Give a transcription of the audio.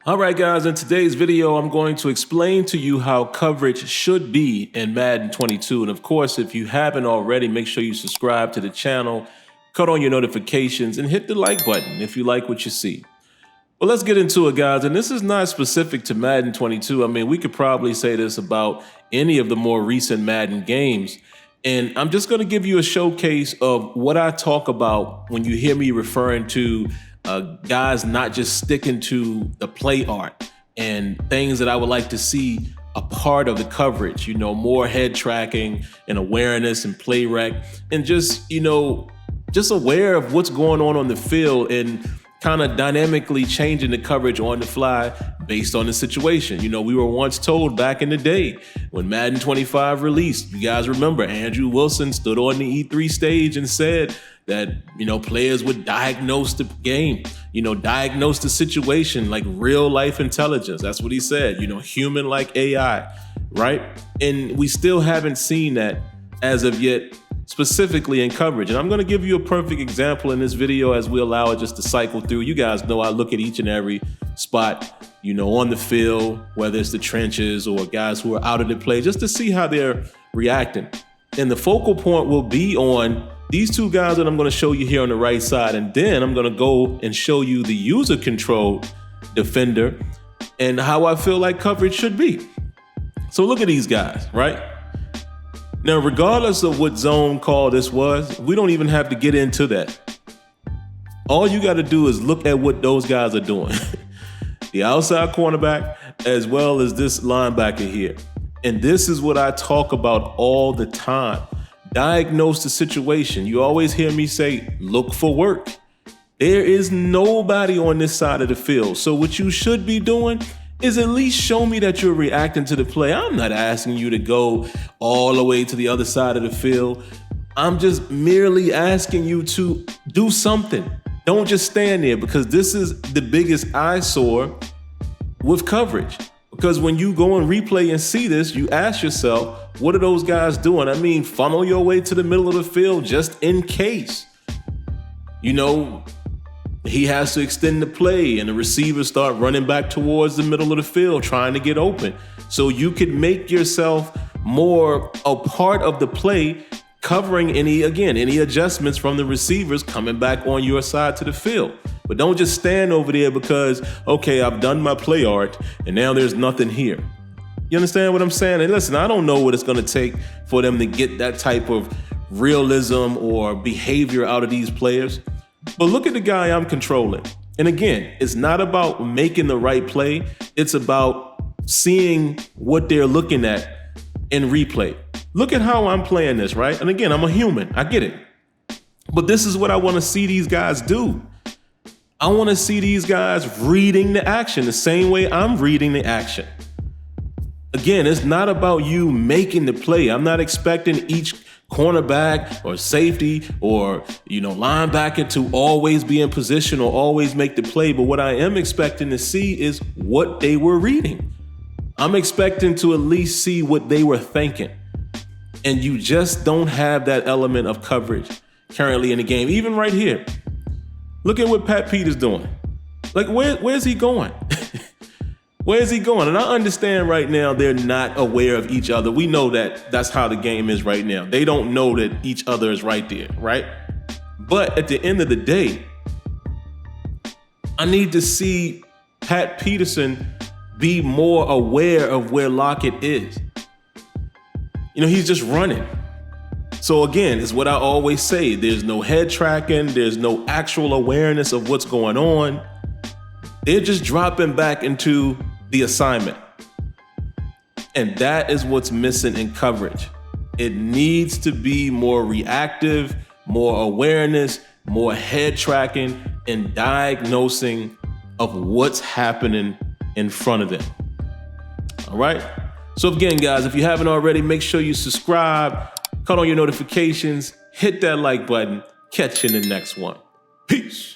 All right, guys, in today's video, I'm going to explain to you how coverage should be in Madden 22. And of course, if you haven't already, make sure you subscribe to the channel, cut on your notifications, and hit the like button if you like what you see. Well, let's get into it, guys. And this is not specific to Madden 22. I mean, we could probably say this about any of the more recent Madden games. And I'm just going to give you a showcase of what I talk about when you hear me referring to guys not just sticking to the play art and things that I would like to see a part of the coverage, more head tracking and awareness and play rec and just aware of what's going on the field and kind of dynamically changing the coverage on the fly based on the situation. We were once told back in the day when Madden 25 released, you guys remember Andrew Wilson stood on the Ep.3 stage and said that, players would diagnose the game, diagnose the situation like real life intelligence. That's what he said, human like AI, right? And we still haven't seen that as of yet, specifically in coverage. And I'm going to give you a perfect example in this video as we allow it just to cycle through. You guys know I look at each and every spot, on the field, whether it's the trenches or guys who are out of the play, just to see how they're reacting. And the focal point will be on these two guys that I'm going to show you here on the right side. And then I'm going to go and show you the user controlled defender and how I feel like coverage should be. So look at these guys, right? Now, regardless of what zone call this was, we don't even have to get into that. All you got to do is look at what those guys are doing. The outside cornerback, as well as this linebacker here. And this is what I talk about all the time. Diagnose the situation. You always hear me say, look for work. There is nobody on this side of the field. So what you should be doing is at least show me that you're reacting to the play. I'm not asking you to go all the way to the other side of the field. I'm just merely asking you to do something. Don't just stand there, because this is the biggest eyesore with coverage. Because when you go and replay and see this, you ask yourself, what are those guys doing? I mean, funnel your way to the middle of the field just in case. He has to extend the play and the receivers start running back towards the middle of the field trying to get open. So you could make yourself more a part of the play, covering any adjustments from the receivers coming back on your side to the field. But don't just stand over there because, okay, I've done my play art and now there's nothing here. You understand what I'm saying? And listen, I don't know what it's going to take for them to get that type of realism or behavior out of these players. But look at the guy I'm controlling. And again, it's not about making the right play. It's about seeing what they're looking at in replay. Look at how I'm playing this, right? And again, I'm a human. I get it. But this is what I want to see these guys do. I want to see these guys reading the action the same way I'm reading the action. Again, it's not about you making the play. I'm not expecting each cornerback or safety or linebacker to always be in position or always make the play. But what I am expecting to see is what they were reading. I'm expecting to at least see what they were thinking. And you just don't have that element of coverage currently in the game. Even right here, look at what Pat Pete is doing. Like, where's he going? Where's he going? And I understand right now they're not aware of each other. We know that that's how the game is right now. They don't know that each other is right there, right? But at the end of the day, I need to see Pat Peterson be more aware of where Lockett is. He's just running. So again, it's what I always say. There's no head tracking. There's no actual awareness of what's going on. They're just dropping back into the assignment. And that is what's missing in coverage. It needs to be more reactive, more awareness, more head tracking, and diagnosing of what's happening in front of them. All right? So again, guys, if you haven't already, make sure you subscribe, cut on your notifications, hit that like button. Catch you in the next one. Peace.